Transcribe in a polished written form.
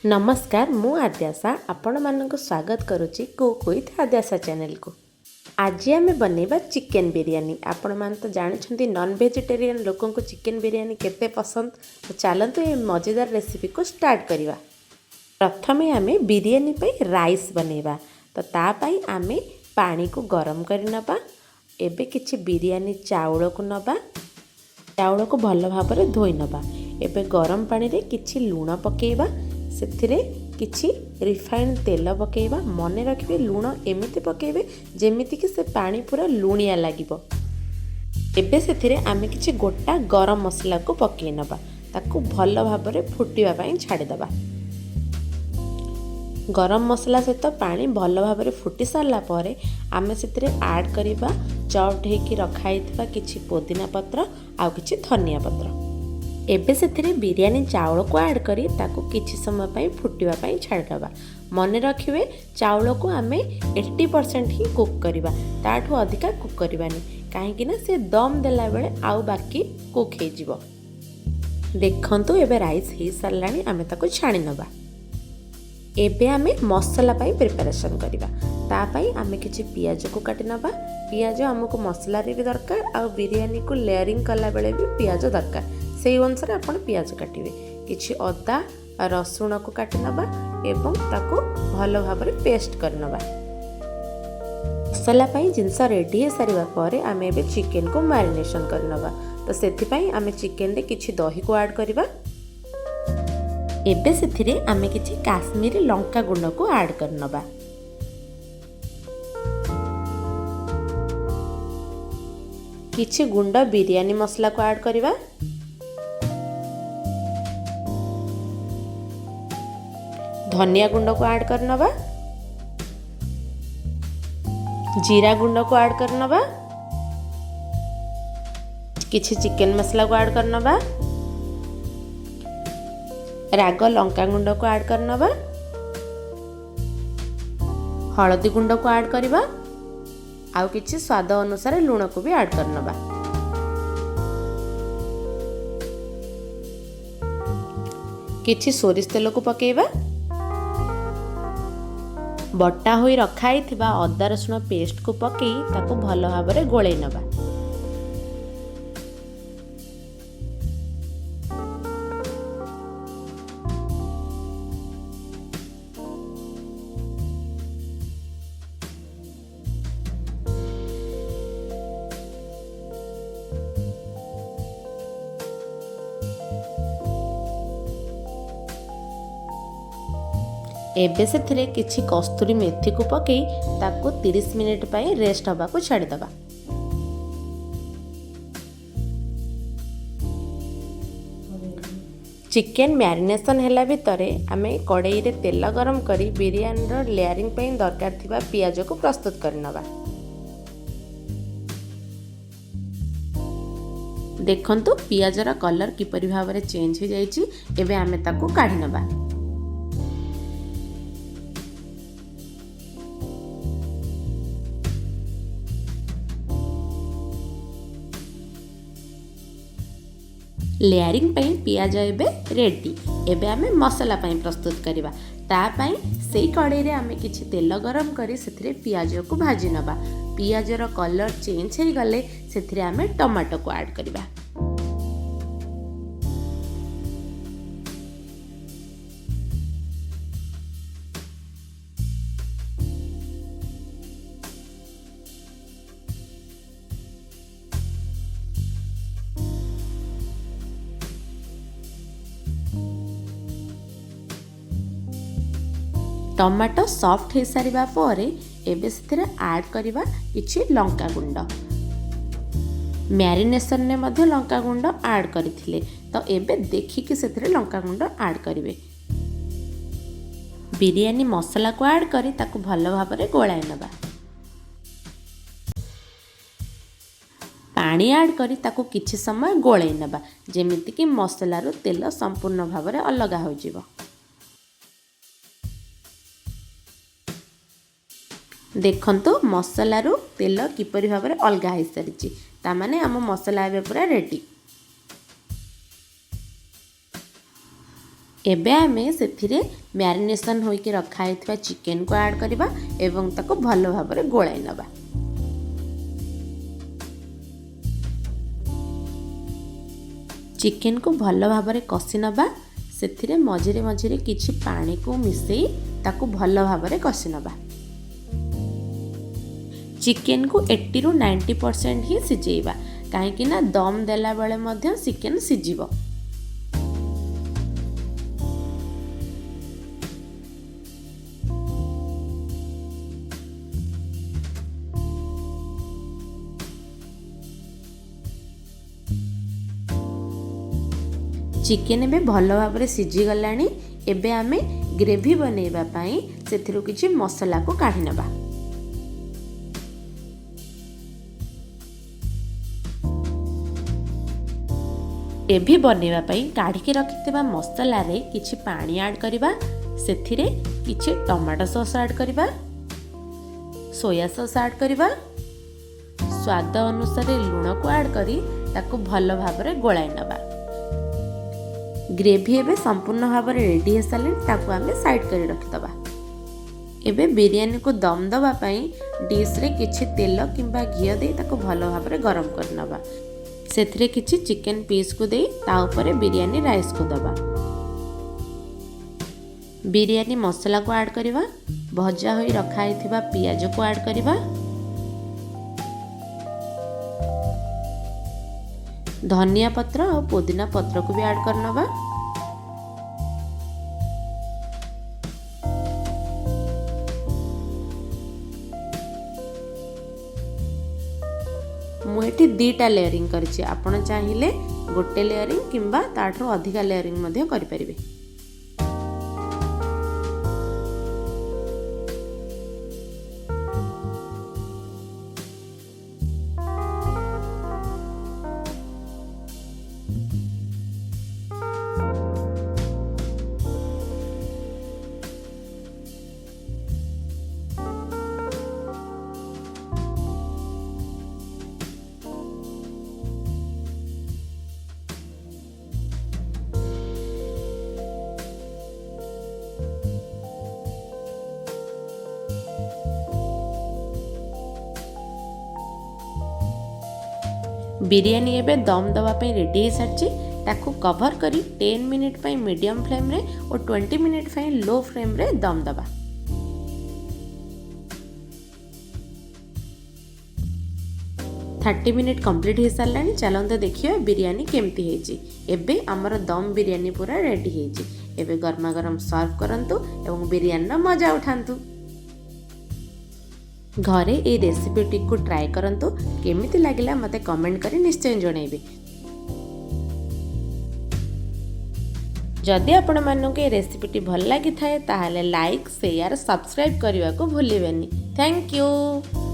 नमस्कार मु आद्याशा आपण मानक स्वागत करुच्ची कुक विथ आद्याशा चैनल को। आज आम बनैबा चिकेन बिरियानी। आपण मान तो जानते नॉन वेजिटेरियन लोकों को चिकेन बिरियानी केते पसंद। तो चलतु ये मजेदार रेसिपी को स्टार्ट करिवा। प्रथमे आम बिरियानी पे राइस बनैबा। तो तापाई आम पानी को गरम कर नबा। एबे किछि बिरियानी चाउल को नबा। चाउल को भल भाव धोई नबा। एबे गरम पानी रे किछि लूण पकेइबा। सेथिरे किछि रिफाइंड तेल पकेइबा। मने रखिबे लूण एमिति पकेइबे जेमिति कि से पानी पूरा लुणिया लागिबो। एबे सेथिरे आमे किछि गोटा गरम मसला को पकेइ नबा। ताकू भल भाबरे फुटिबा पई छाडी दबा। गरम मसला सहित पानी भल भाबरे फुटी सारला परे आमे सेथिरे ऐड करिबा चॉप्ड हेकि रखाइथिबा किछि पुदीना पत्र आ किछि धनिया पत्र। एबे सेथिरे बिरियानी चाउल को ऐड करी ताकू किछि समय पई फुटिबा पई छाडबा। मने रखिबे चाउल को आमे 80% ही कुक करिबा। ताठू अधिका कुक करिबानी काहेकि ना से दम देला बेले आउ बाकी कुक हे जिवो। देखंतु एबे राइस हे सरलानी आमे ताकू छाणी नबा। एबे आमे मसाला पई प्रिपरेशन करिबा। ता पई आमे किछि पियाज को काटि नबा। पियाज हमको मसला रे भी दरकार आ बिरियानी को लेयरिंग कला बेले भी पियाज दरकार। से अनुसार आपण पियाज काटिबे। किछि अदा रसुण को काटि नबा एवं ताको भल भाबरे पेस्ट कर नबा। मसला पई जिंस रेडी हे सारिबा परे आमे एबे चिकेन को मैरिनेशन कर नबा। तो सेथि पई आमे चिकेन रे किछि दही को ऐड करिबा। एबे सेथिरे आमे किछि काश्मीरी लंका गुंड को ऐड कर नबा। किछि गुंड बिरियानी मसला को ऐड करिबा। धनिया गुंड को ऐड कर नबा। जीरा गुंड को ऐड कर नबा। किछि चिकेन मसला को ऐड कर नबा। राग लंका गुंड को ऐड कर नबा। हळदी गुंड को ऐड करिबा। आउ किछि स्वाद अनुसार लूण को भी ऐड कर नबा। किछि सोरिष तेल को पकेइबा। बटा होई रखाई थिबा अदा रसुण पेस्ट को पकई ताको भल भाबरे गोळै नबा। एबे सेथिरे किछि कस्तूरी मेथी को पकई ताको 30 मिनिट पई रेस्ट हबा को छाडी दबा। चिकेन मैरिनेशन हैला भितरे आमे कड़ाई रे तेल गरम करी बिरियानी रो लेयरिंग पई दरकार थिबा पियाज को प्रस्तुत कर नबा। देखंतु पियाज रा कलर किपरि भाबरे चेंज हो जाईची। एबे आमे ताको काढी नबा। लेयरिंग पई पियाज एबे रेडी। एबे आमे मसाला पई प्रस्तुत करिबा। ता पई सेई कड़ाई रे आमे किछि तेल गरम करी सेथिरे पियाज को भाजी नबा। पियाज रो कलर चेंज हे गले सेथिरे आमे टमाटो को ऐड करिबा। टमाटो सॉफ्ट हो सारिबा परे एबे सेथिरे ऐड करिबा किछि लंका गुंड। मैरिनेशन ने मध्य लंका गुंड ऐड करिथिले। तो एबे देखिकि सेथिरे लंका गुंड ऐड करिवे। बिरियानी मसला को ऐड करी ताकू भल भाबरे गोळाई नबा। पानी ऐड करी ताकू किछि समय गोळाई नबा जेमिति कि मसला रो तेल संपूर्ण भाबरे अलगा हो जिवो। देखंतु मसला रो तेल किपरि भाबरे अलगा हो सारिची। ता माने हम मसला एबे पूरा रेडी। एबे आमे सेथिरे मैरिनेशन होइके रखा हैथिबा चिकन को ऐड करबा एवं ताको भलो भाबरे गोळाई नबा। चिकन को भलो भाबरे कसी नबा। सेथिरे मझिरे मझिरे किछि पानी को मिसेई ताको भलो भाबरे कसी नबा। चिकन को 80 रु 90% ही सिजेइबा काहेकि ना दम देला बेले मध्य चिकन सिजिबो। चिकेन भी भल भाव में सीझी गलानी। एबे आमे ग्रेवी बनैबा पई सेथिरु किछि मसला को काढी नबा। ग्रेवी बनैबा पई काढी के रखितबा मसला रे किछि पानी ऐड करबा। सेथिरे किछि टमाटो सॉस ऐड करबा, सोया सॉस ऐड करबा, स्वाद अनुसार लूण को ऐड करी ताको भल भाव में गोळाई नबा। ग्रेवी एबे संपूर्ण भाव में रेडी हो सारे ताको आमे साइड कर रखिदबा। एबे बिरयानी को दम दबा पई डिश रे किछि तेल किंबा घी दे ताको भलो भाव में गरम कर नबा। सेथिरे किछि चिकन पीस को दे ता ऊपर बिरयानी राइस को दबा। बिरयानी मसला को ऐड करबा। भजा होई रखा हैथिबा पियाज को ऐड करबा। धनिया पत्र और पुदीना पत्र को भी ऐड कर नबा। मुझे 2टा लेयरिंग करछि। आपण चाहिए गोटे लेयरिंग किंबा ताठो अधिका लेयरिंग मध्य करि परिबे। बिरयानी एबे दम दवा पे रेडी हो सारछि। ताको कवर करी 10 मिनिट पे मीडियम फ्लेम रे और 20 मिनिट पे लो फ्लेम रे दम दबा। थर्टी मिनिट कंप्लीट हो सारानी। चलते देखिए बिरयानी केमती होइछि। एबे हमर दम बिरयानी पूरा रेडी होइछि। एबे गरमा गरम सर्व करंतु एवं बिरयानी रा मजा उठांतु। घरे ए रेसिपीटी को ट्राए करंतु। केमिति लागिला मते कमेंट करी निश्चय जणाइबे। जदि आपण मानक ए रेसिपीटी भल लागि थाए ताहाले लाइक शेयर सब्सक्राइब करने को भूलिबेनी। Thank you.